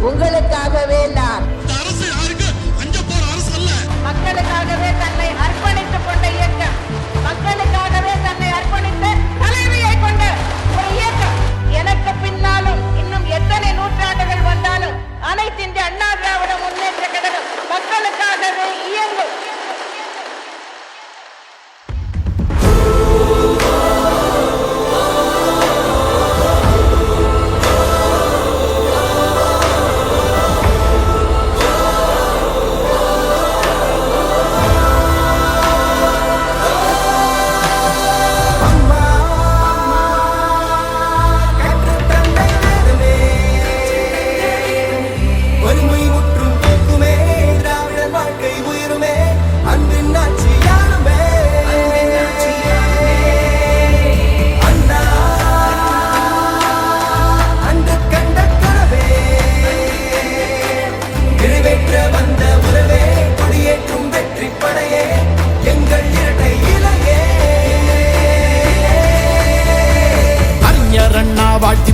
உங்களுக்காகவே நான். அரசு யாருக்கு அஞ்ச போற அரசு அல்ல. மக்களுக்காகவே தன்னை அர்ப்பணித்துக் கொண்ட இயக்கம், மக்களுக்காகவே தன்னை அர்ப்பணித்த தலைவியை கொண்ட ஒரு இயக்கம். எனக்கு பின்னாலும் இன்னும் எத்தனை நூற்றாண்டுகள் வந்தாலும் அனைத்து இந்திய அண்ணா திராவிட முன்னேற்ற கழகம் மக்களுக்காகவே இயங்கும்.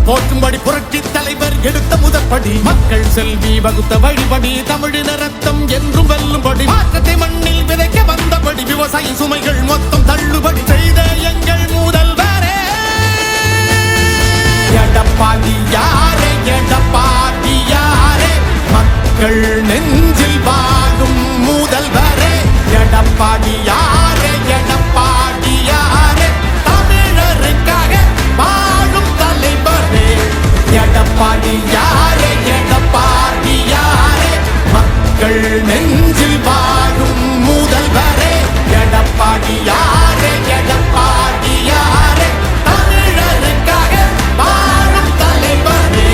போற்றும்படி புரட்சி தலைவர் எடுத்த முதற்படி, மக்கள் செல்வி வகுத்த வழிபடி, தமிழின ரத்தம் என்றும் வெல்லும்படி, மாற்றத்தை மண்ணில் விதைக்க வந்தபடி, விவசாய சுமைகள் மொத்தம் தள்ளுபடி செய்த எங்கள் முதல்வரே எடப்பாடி யாரே, எடப்பாடி யாரே, மக்கள் நெஞ்சில் வாழும் முதல்வரே எடப்பாடி யாரே, எடப்பாடி யாரே, தமிழருக்காக வாழும் தலைவரே எடப்பாடி யாரே, எடப்பாடி யாரே, மக்கள் நெஞ்சில் வாழும் முதல்வரே எடப்பாடி யாரே, எடப்பாடி யாரே, தமிழருக்காக வாழும் தலைவரே.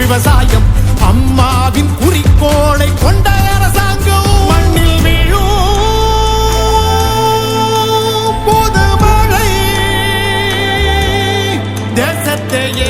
விவசாயம் அம்மாவின் குறிக்கோளை கொண்ட அரசாங்கம் மண்ணில் வீழும் புது மழை தேசத்தையே